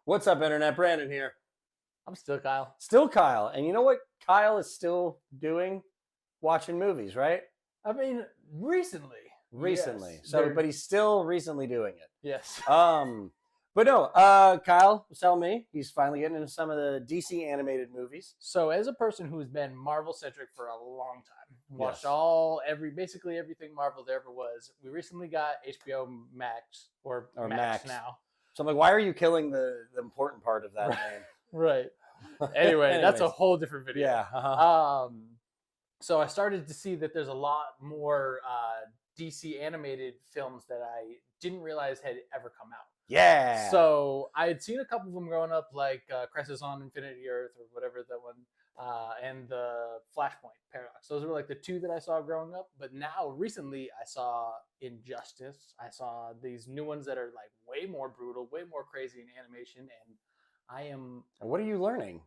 What's up, Internet? Brandon here. I'm still Kyle. Still Kyle. And you know what Kyle is still doing? Watching movies, right? I mean, recently. Recently. Yes, But he's still recently doing it. yes. But no, Kyle was telling me he's finally getting into some of the DC animated movies. So, as a person who's been Marvel centric for a long time, watched Yes. basically everything Marvel there ever was. We recently got HBO Max or Max. now. So I'm like, why are you killing the important part of that name? Right. Anyway, that's a whole different video. Yeah. Uh-huh. So I started to see that there's a lot more DC animated films that I didn't realize had ever come out. Yeah. So I had seen a couple of them growing up, like Crisis on Infinity Earth or whatever that one, and the Flashpoint Paradox. Those were like the two that I saw growing up. But now, recently, I saw Injustice. I saw these new ones that are like way more brutal, way more crazy in animation, and I am What are you learning?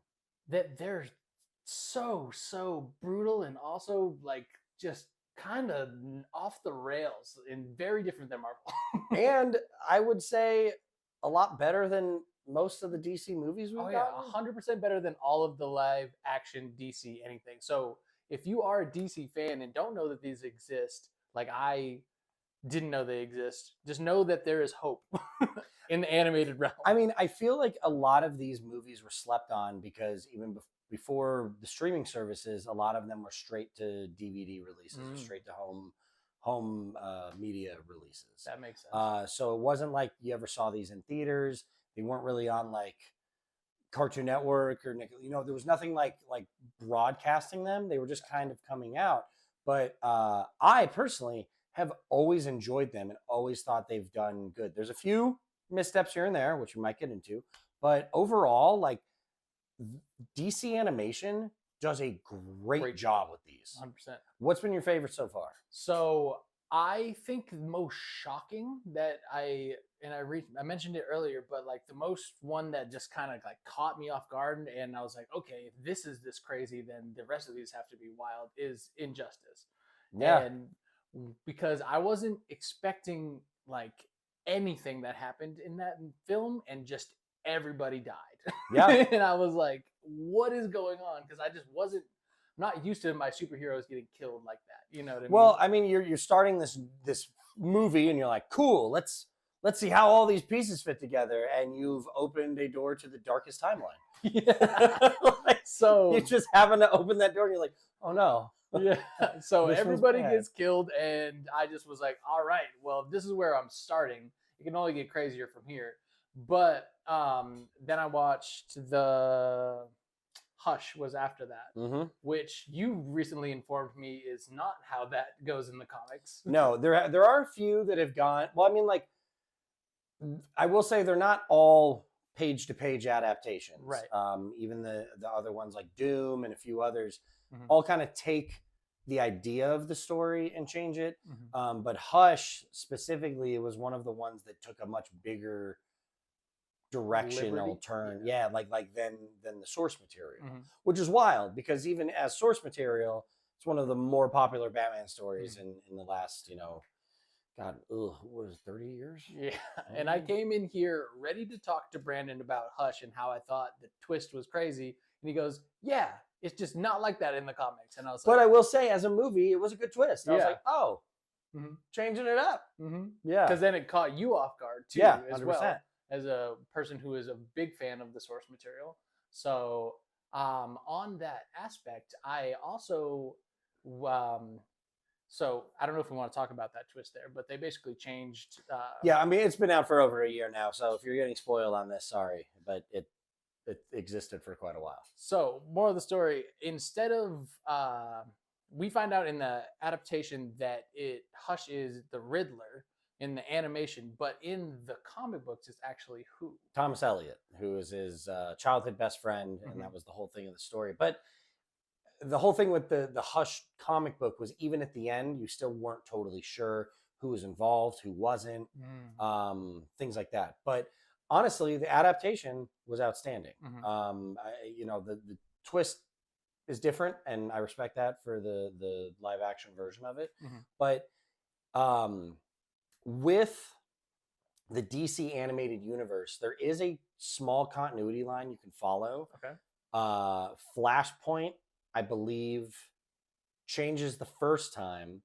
that they're so brutal and also like just kind of off the rails and very different than Marvel. And I would say a lot better than most of the DC movies we've gotten. 100% better than all of the live action DC anything. So if you are a DC fan and don't know that these exist, like I didn't know they exist, just know that there is hope in the animated realm. I mean, I feel like a lot of these movies were slept on because even before the streaming services, a lot of them were straight to DVD releases, or straight to home media releases. That makes sense. So it wasn't like you ever saw these in theaters. They weren't really on like Cartoon Network or there was nothing like broadcasting them. They were just kind of coming out. But I personally have always enjoyed them and always thought they've done good. There's a few missteps here and there, which we might get into, but overall, like DC animation does a great job with these. 100%. What's been your favorite so far? So I think the most shocking that I mentioned it earlier, but like the most one that just kind of like caught me off guard, and I was like, okay, if this is this crazy, then the rest of these have to be wild. Is Injustice, Yeah, and because I wasn't expecting like anything that happened in that film, and just everybody died. Yeah. And I was like, what is going on? Because I just wasn't not used to my superheroes getting killed like that. You know what I mean? Well, I mean, you're starting this movie, and you're like, cool. Let's see how all these pieces fit together, and you've opened a door to the darkest timeline. Yeah. Like, so you just happen to open that door, and you're like, oh no. Yeah. So This one's everybody bad. gets killed, and I just was like, all right, well, this is where I'm starting. It can only get crazier from here. But then I watched the Hush was after that, which you recently informed me is not how that goes in the comics. No, there are a few that have gone. Well, I mean, like, I will say they're not all page to page adaptations. Right. Even the other ones like Doom and a few others Mhm. all kind of take the idea of the story and change it. Mhm. But Hush specifically, it was one of the ones that took a much bigger directional Liberty? turn. Yeah. Like than the source material, Mhm. which is wild because even as source material, it's one of the more popular Batman stories in the last, God, what was it, 30 years? Yeah. And I came in here ready to talk to Brandon about Hush and how I thought the twist was crazy. And he goes, yeah, it's just not like that in the comics. And I was like, But I will say, as a movie, it was a good twist. I was Yeah. like, oh, Mhm. changing it up. Mhm. Yeah. Because then it caught you off guard too, Yeah, as 100%. well, as a person who is a big fan of the source material. So on that aspect, I also so I don't know if we want to talk about that twist there, but they basically changed. Yeah, I mean, it's been out for over a year now, so if you're getting spoiled on this, sorry, but it existed for quite a while. So more of the story, instead of we find out in the adaptation that Hush is the Riddler in the animation, but in the comic books, it's actually who? Thomas Elliot, who is his childhood best friend, and that was the whole thing of the story. But the whole thing with the Hush comic book was even at the end, you still weren't totally sure who was involved, who wasn't, things like that. But honestly, the adaptation was outstanding. The twist is different, and I respect that for the live action version of it. But with the DC animated universe, there is a small continuity line you can follow. Okay. Flashpoint, I believe, changes the first time.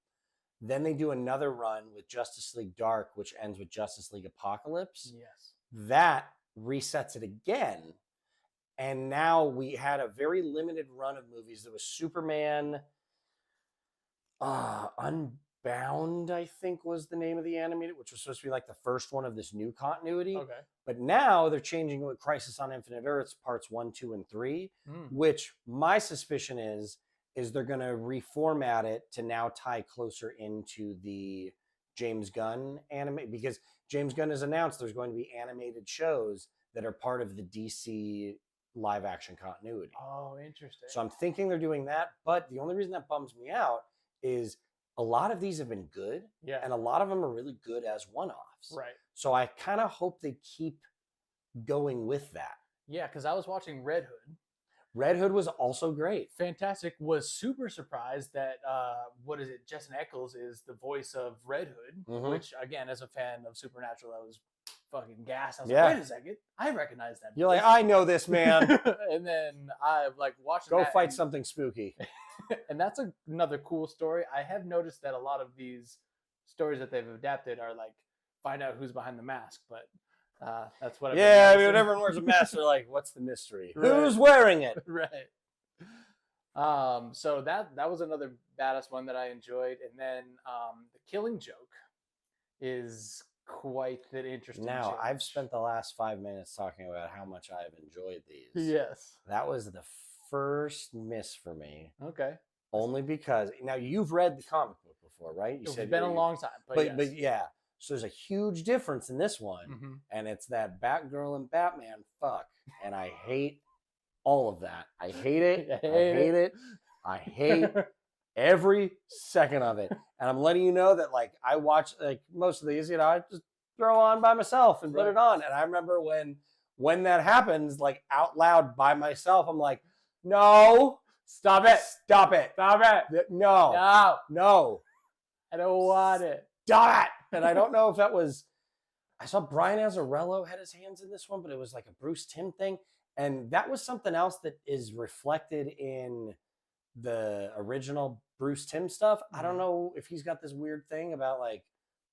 Then they do another run with Justice League Dark, which ends with Justice League Apocalypse. Yes. That resets it again. And now we had a very limited run of movies. There was Superman Unbound, I think was the name of the animated, which was supposed to be like the first one of this new continuity. Okay. But now they're changing it with Crisis on Infinite Earths parts 1, 2, and 3, which my suspicion is they're going to reformat it to now tie closer into the James Gunn anime, because James Gunn has announced there's going to be animated shows that are part of the DC live action continuity. Oh, interesting. So I'm thinking they're doing that, but the only reason that bums me out is a lot of these have been good, yeah, and a lot of them are really good as one-offs. right. So I kind of hope they keep going with that. Yeah, because I was watching Red Hood. Red Hood was also great. Fantastic. Was super surprised that Jensen Ackles is the voice of Red Hood, Mhm. which again, as a fan of Supernatural, I was fucking gassed. I was Yeah. like, wait a second, I recognize that. You're like, voice. I know this man. And then I like watched Go that fight and, something spooky. and that's another cool story. I have noticed that a lot of these stories that they've adapted are like find out who's behind the mask, but that's what I've been Yeah, I mean, noticing. when everyone wears a mask, they're like, what's the mystery? Right. Who's wearing it? Right. So that was another badass one that I enjoyed, and then the Killing Joke is quite an interesting. Now, I've change. spent the last 5 minutes talking about how much I've enjoyed these. Yes. That was the first miss for me, Okay. only because now you've read the comic book before, right? You It's been a long time, but yes. but yeah. So there's a huge difference in this one, Mhm. and it's that Batgirl and Batman fuck, and I hate all of that. I hate it. I hate it. I hate every second of it. And I'm letting you know that like I watch like most of these, I just throw on by myself and put Right. it on. And I remember when that happens, like out loud by myself, I'm like, no, Stop it! stop it. Stop it! No, No, no, I don't want it. stop it. And I don't know if that was, I saw Brian Azzarello had his hands in this one, but it was like a Bruce Timm thing. And that was something else that is reflected in the original Bruce Timm stuff. I don't Mhm. know if he's got this weird thing about like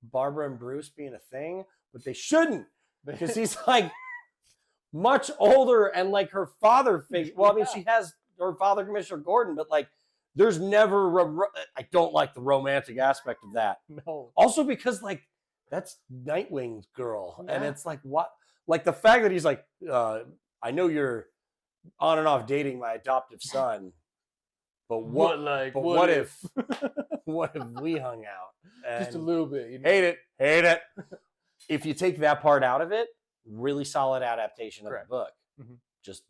Barbara and Bruce being a thing, but they shouldn't, because he's like much older and like her father figure. Well, I mean, Yeah. she has her father, Commissioner Gordon, but like there's never, I don't like the romantic aspect of that. No. Also because like that's Nightwing's girl. And Yeah. it's like, what? Like the fact that he's like, I know you're on and off dating my adoptive son, but what if what if we hung out? Just a And little bit. You know? hate it. If you take that part out of it, really solid adaptation of Correct. the book. Mhm. Just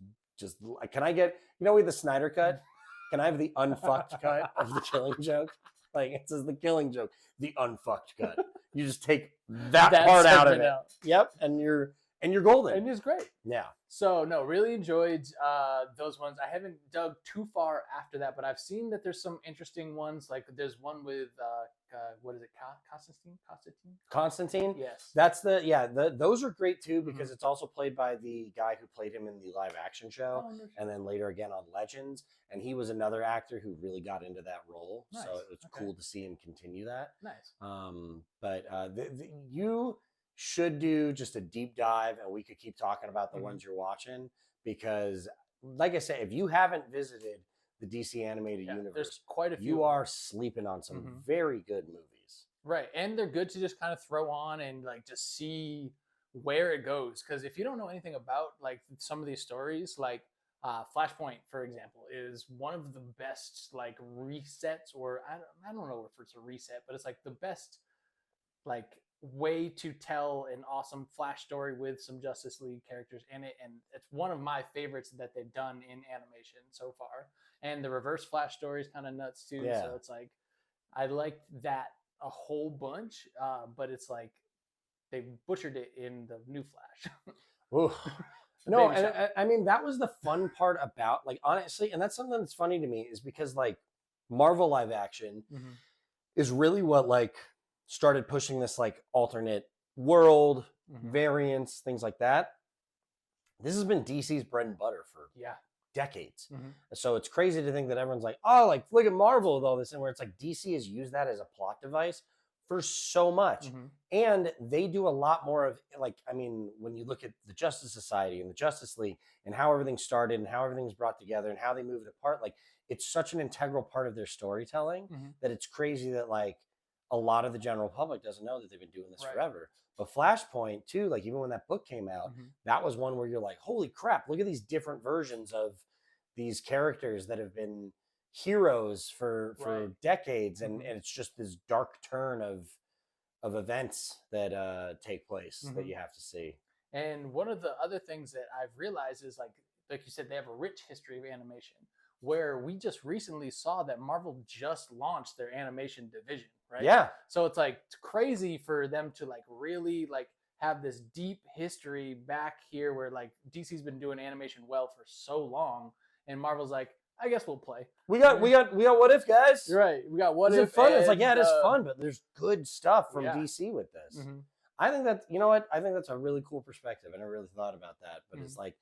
can I get, we have the Snyder cut? Can I have the unfucked cut of the Killing Joke? Like it says the Killing Joke, the unfucked cut. You just take that part out of segment it. out. Yep, and you're golden. And it's great. Yeah. So no, really enjoyed those ones. I haven't dug too far after that, but I've seen that there's some interesting ones. Like there's one with what is it, Constantine. Yes. That's those are great too, because it's also played by the guy who played him in the live action show, Oh, no shit. and then later again on Legends. And he was another actor who really got into that role. So Nice. it was Okay. cool to see him continue that. Nice. But you should do just a deep dive, and we could keep talking about the Mhm. ones you're watching, because like I said, if you haven't visited the DC animated Yeah, universe, there's quite a few. you are sleeping on some Mhm. very good movies. Right, and they're good to just kind of throw on and like just see where it goes. Because if you don't know anything about like some of these stories, like Flashpoint, for example, is one of the best like resets, or I don't know if it's a reset, but it's like the best like way to tell an awesome Flash story with some Justice League characters in it, and it's one of my favorites that they've done in animation so far. And the Reverse Flash story is kind of nuts too. Yeah. So it's like I liked that a whole bunch, but it's like they butchered it in the new Flash. Ooh. The No, baby and shower. I mean that was the fun part about, like, honestly, and that's something that's funny to me, is because like Marvel live action Mhm. is really what like started pushing this like alternate world, Mhm. variants, things like that. This has been DC's bread and butter for Yeah. decades. Mhm. So it's crazy to think that everyone's like, oh, like look at Marvel with all this, and where it's like DC has used that as a plot device for so much. Mhm. And they do a lot more of like, I mean, when you look at the Justice Society and the Justice League and how everything started and how everything's brought together and how they moved apart, like it's such an integral part of their storytelling Mhm. that it's crazy that like a lot of the general public doesn't know that they've been doing this Right. forever. But Flashpoint too, like even when that book came out, Mhm. that was one where you're like, holy crap, look at these different versions of these characters that have been heroes for Right. decades, and Mhm. and it's just this dark turn of events that take place that Mhm. you have to see. And one of the other things that I've realized is like you said, they have a rich history of animation. Where we just recently saw that Marvel just launched their animation division, right? Yeah, So it's like it's crazy for them to like really like have this deep history back here, where like DC's been doing animation well for so long, and Marvel's like, I guess we'll play. we got what if, guys. You're right. We got What Is If. it fun? It's like, And, yeah, it is fun, but there's good stuff from yeah. DC with this. Mhm. I think that, you know what? I think that's a really cool perspective. I never really thought about that. But it's Mhm. like,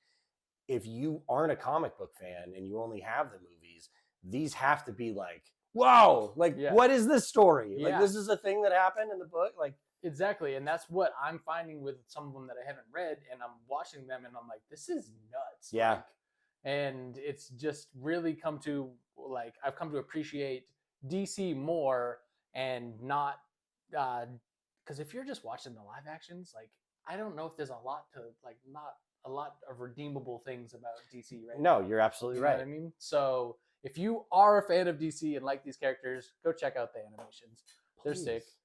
if you aren't a comic book fan and you only have the movies, these have to be like, wow, like, Yeah. what is this story? Like, Yeah. this is a thing that happened in the book. Like, Exactly, and that's what I'm finding with some of them that I haven't read, and I'm watching them, and I'm like, this is nuts. Yeah. Like, and it's just really come to like I've come to appreciate DC more, and not because if you're just watching the live actions, like I don't know if there's a lot to like, not a lot of redeemable things about DC right now. no, you're absolutely You know what right. I mean? So if you are a fan of DC and like these characters, go check out the animations. They're sick. Please.